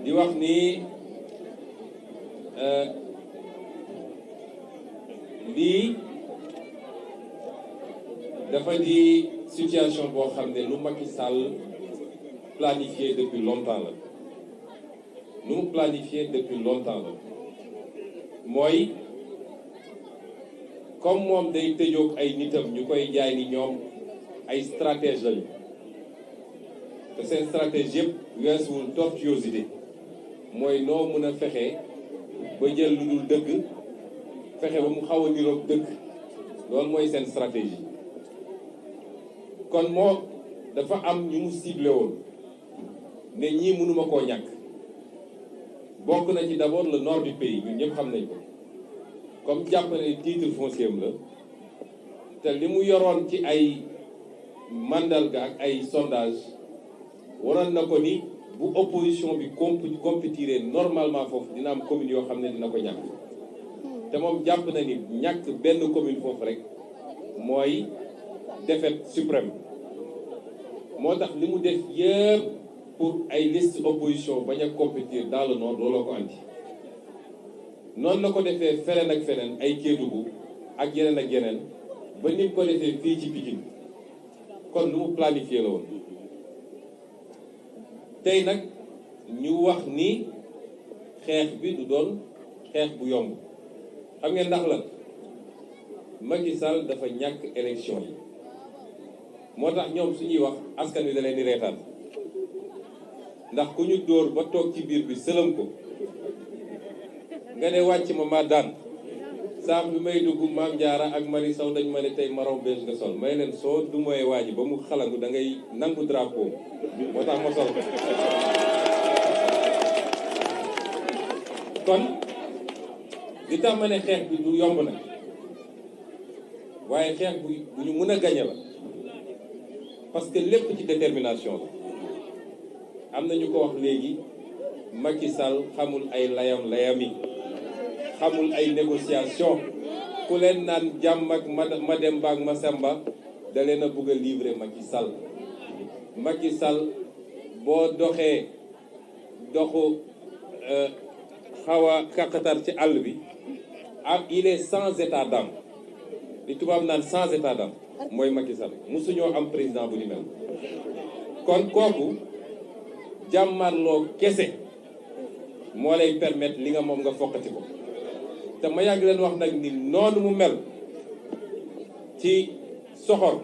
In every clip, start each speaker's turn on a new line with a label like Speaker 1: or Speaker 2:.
Speaker 1: di wax ni lii dafa di situation boo xam ne lu Macky Sall planifié depuis longtemps la lu mu planifié depuis longtemps la mooy comme moom day tëjoog ay nitam ñu koy jaay ni ñoom ay stratège lañu te seen stratège yëpp weesuwul tortuosité mooy noo mën a fexe ba jël lu dul dëgg fexe ba mu xaw a niroog dëgg loolu mooy seen stratégie kon moo dafa am ñu mu ciblé woon ne ñii mënuma koo ñàkk bokk na ci d'abord le nord du pays ñun ñëpp xam nañ ko comme jàpp ne titre foncier am la te li mu yoroon ci ay mandarga ak ay sondage waroon na ko ni bu opposition bi compétiré normalement foofu dina am commune yoo xam ne dina ko ñàkk te moom jàpp na ni ñàkk benn commune foofu rek mooy défaite suprême moo tax li mu def yëpp pour ay liste opposition bañ a compétir dans le nord looloo ko andi noonu la ko defee feneen ak feneen ay Kédougou ak yeneen ba ni mu ko defee fii ci Pikine kon lu mu planifié la woon tey nag ñu wax ni xeex bi du doon xeex bu yomb xam ngeen ndax la Macky Sall dafa ñàkk élection yi moo tax ñoom suñuy wax askan wi da leen di reetaan ndax ku ñu dóor ba toog ci biir bi sëlëm ko nga ne wàcc ma daan saaf bi may dugg Maam Jaara ak Mari Sow dañ ma ne tey marron beige nga sol may leen soo du mooy waa ji ba mu xalangu da ngay nangu drapeau moo tax ma sol ko kon li tax ma ne xeex bi du yomb nag waaye xeex bu ñu mën a gañe la parce que lépp ci détermination la am na ñu ko wax léegi Macky Sall xamul ay layami xamul ay négociation ku leen naan jàmm ak Mademba ak Masamba da leen a bëgg a livrer Macky Sall boo doxee doxu xaw a kàqatar ci àll bi ak il est sans état d'âme li tubaab naan sans état d'âme mooy Macky Sall musuñoo am président bu ni mel kon kooku jàmmarloo kese moo lay permettre li nga moom nga foqati ko te ma yàgg leen wax nag ni noonu mu mel ci soxor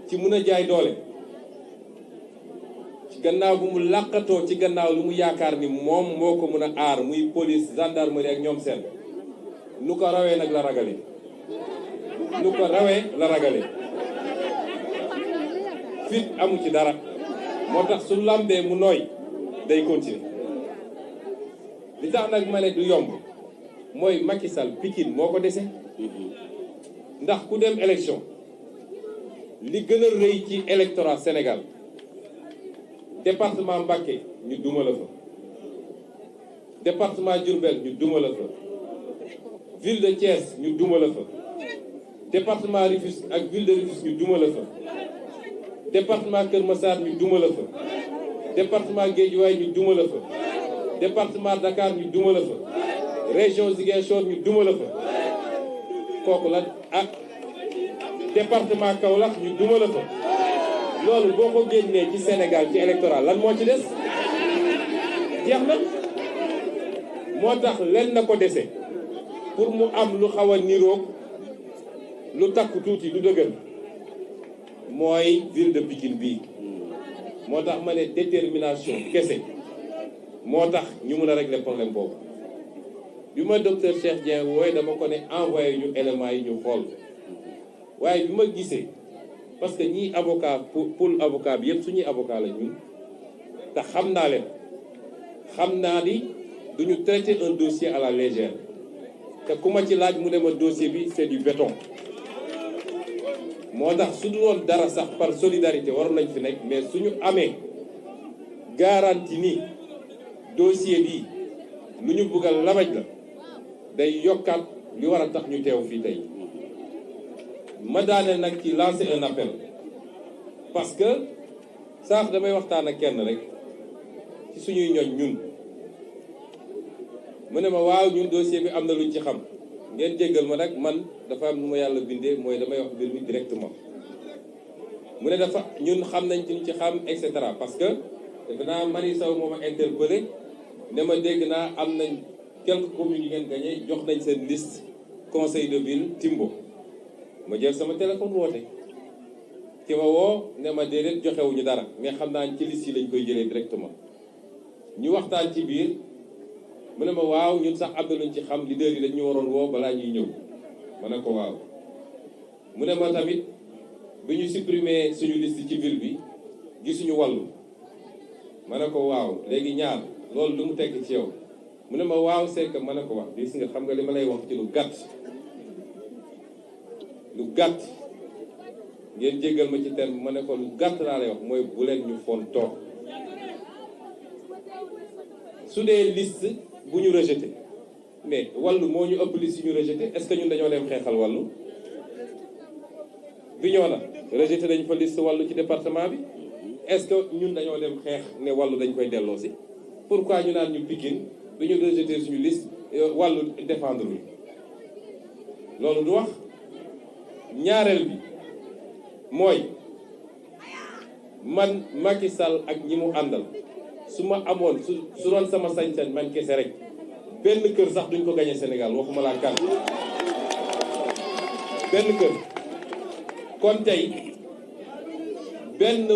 Speaker 1: ci mun a jaay doole ci gannaaw bu mu làqatoo ci gannaaw lu mu yaakaar ni moom moo ko mun a aar muy police gendarmerie ak ñoom seen nu ko rawee nag la ragale nu ko rawee la ragale fit amu ci dara moo tax su lambee mu nooy day continuer li tax nag ma ne du yomb mooy Macky Sall Pikine moo ko dese ndax ku dem élection li gën a rëy ci électorat Sénégal département Mbacké ñu duma la fa département Diourbel ñu duma la fa ville de Thiès ñu duma la fa département Rufisque ak ville de Rufisque ñu duma la fa département Kër Massar ñu duma la fa département Guédiawaye ñu duma la fa département Dakar ñu duma la fa région Ziguinchor ñu duma la fa kooku la ak département Kaolack ñu duma la fa loolu boo ko génnee ci Sénégal ci électoral lan moo ci des jeex na moo tax len na ko dese pour mu am lu xaw a niroog lu takku tuuti lu dëgër mooy ville de Pikine bii moo tax ma ne détermination kese moo tax ñu mën a régler problème boobu bi ma docteur Cheikh Dieng wooye dama ko ne envoyé ñu éléments yi ñu xool waaye bi ma gisee parce que ñii avocat pour avocat bi yëpp suñuy avocat la ñun te xam naa leen xam naa ni duñu traiter un dossier à la légère te ku ma ci laaj mu ne ma dossier bi c'est du béton moo tax su dul woon dara sax par solidarité waroon nañ fi nekk mais suñu amee garantie ni dossier bi lu ñu bëgg a labaj la day yokkaat li war a tax ñu teew fii tey ma daaneel nag ci lancer un appel parce que sax damay waxtaan ak kenn rek ci suñuy ñoñ ñun mu ne ma waaw ñun dossier bi am na luñ ci xam ngeen jéggal ma nag man dafa am nu ma yàlla bindee mooy damay wax mbir mi directement mu ne dafa ñun xam nañ ci xam et cetera parce que defe naa Marie Sow moo ma interpellé ne ma dégg naa am nañ quelques communes yi ngeen gagné jox nañ seen liste conseil de ville Timbo ma jël sama téléphone woote ki ma woo ne ma déedéet joxewuñu dara mais xam naa ci liste yi lañ koy jëlee directement ñu waxtaan ci biir mu ne ma waaw ñun sax am na luñ ci xam leader yi dañ ñu waroon woo balaa ñuy ñëw ma ne ko waaw mu ne ma tamit bi ñu supprimer suñu liste ci ville bi gisuñu wàllu ma ne ko waaw léegi ñaar loolu lu mu tekk ci yow mu ne ma waaw c'est que ma ne ko wax gis nga xam nga li ma lay wax ci lu gàtt ngeen jéggal ma ci terme ma ne ko lu gàtt laa lay wax mooy bu leen ñu fontoo su dee liste bu ñu rejeté mais wàllu moo ñu ëpp liste yu ñu rejeté est-ce que ñun dañoo dem xeexal wàllu bi ñoo na rejeté dañ fa liste wàllu ci département bi est-ce que ñun dañoo dem xeex ne wàllu dañ koy delloo si pourquoi ñu naan ñu Pikine bi ñu rejeté suñu liste wàllu défendre ñu loolu du wax ñaareel bi mooy man Macky Sall ak ñi mu àndal su ma amoon su doon sama sañ-sañ man kese rek benn kër sax duñ ko gagné Sénégal waxuma laa kan benn kër kon tey benn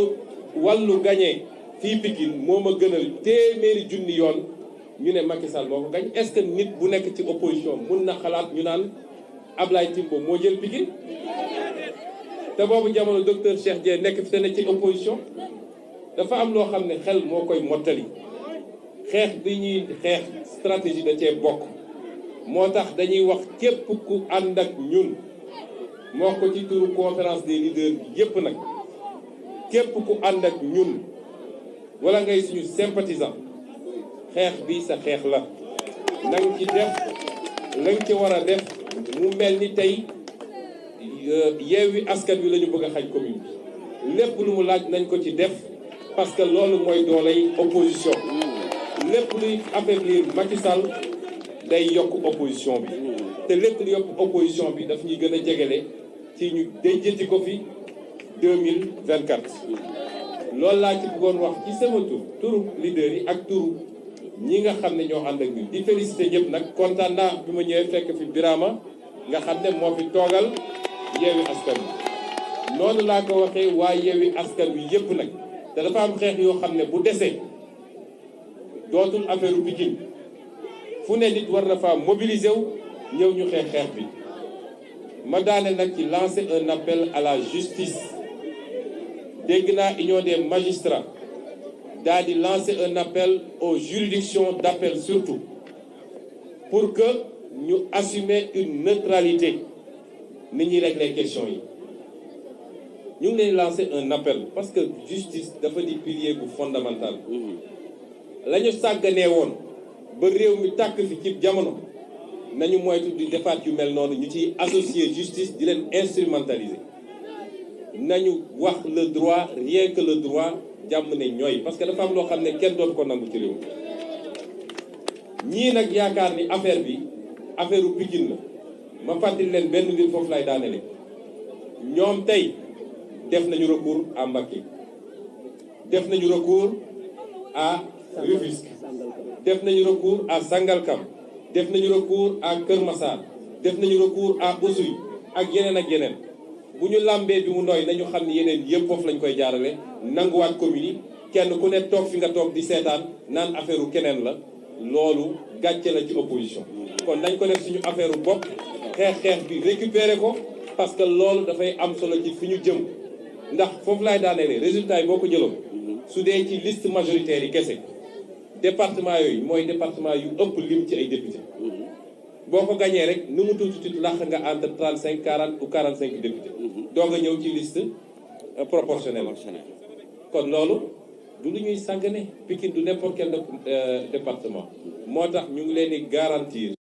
Speaker 1: wàllu gagné fii Pikine moo ma gënal téeméeri junni yoon ñu ne Macky Sall moo ko gañ est-ce que nit bu nekk ci opposition mun na xalaat ñu naan Ablaye Timbo moo jël Pikine te boobu jamono docteur Cheikh Dieng nekk fi te ne ci opposition dafa am loo xam ne xel moo koy mottali xeex bi ñuy xeex stratégie da cee bokk moo tax dañuy wax képp ku ànd ak ñun moo ko ci turu conférence des leaders bi yépp nag képp ku ànd ak ñun wala ngay suñu sympathisant xeex bi sa xeex la nang ci def lañ ci war a def mu mel ni tey Yewwi Askan Wi la ñu bëgg a xañ commune bi lépp lu mu laaj nañ ko ci def parce que loolu mooy dooley opposition lépp luy affaiblir Macky Sall day yokk opposition bi te lépp lu yokk opposition bi daf ñuy gën a jegele ci ñu déjjati ko fi 2024 loolu laa ci bëggoon wax ci sama turu leader yi ak turu ñi nga xam ne ñoo ànd ak ñun di félicité ñëpp nag kontaan naa bi ma ñëwee fekk fi Birama nga xam ne moo fi toogal Yewwi Askan Wi noonu laa ko waxee waa Yewwi Askan Wi yëpp nag te dafa am xeex yoo xam ne bu desee dootul affaire u Pikine fu ne nit war na faa mobiliser wu ñëw ñu xeex bi ma daane nag ci lancer un appel à la justice dégg naa union des magistrats daal di lancer un appel aux juridictions d'appel surtout pour que ñu assumer une neutralité ni ñuy régler question yi ñu ngi leen lancer un appel parce que justice dafa di pilier bu fondamental la ñu sàgganee woon ba réew mi tàkk fi ci jamono nañu moytu di defaat yu mel noonu ñu ciy associer justice di leen instrumentaliser nañu wax le droit rien que le droit jàmm ne ñooy parce que dafa am loo xam ne kenn dootu ko nangu ci réew ñii nag yaakaar ni affaire bi affaire u Pikine la ma fàttali leen benn mbir foofu lay daanele ñoom tey def nañu recours à Mbacké def nañu recours à Rufisque def nañu recours à Sangalkam def nañu recours à Kër Massar def nañu recours à Oussouye ak yeneen bu ñu làmbee bi mu nooy nañu xam ne yeneen yëpp foofu lañ koy jaarale nanguwaat commune yi kenn ku ne toog fi nga toog di seetaan naan affaire u keneen la loolu gàcce la ci opposition kon nañ ko def suñu affaire u bopp xeex bi récupérer ko parce que loolu dafay am solo ci fi ñu jëm ndax foofu laay daaneele résultat yi boo ko jëloon su dee ci liste majoritaire yi kese département yooyu mooy département yu ëpp lim ci ay député boo ko gañee rek nu mu tuuti làq nga entre 35 40 ou 45 députés doo nga ñëw ci liste proportionnelle kon loolu du lu ñuy sàggane Pikine du n'importe quel département moo tax ñu ngi leen di garantir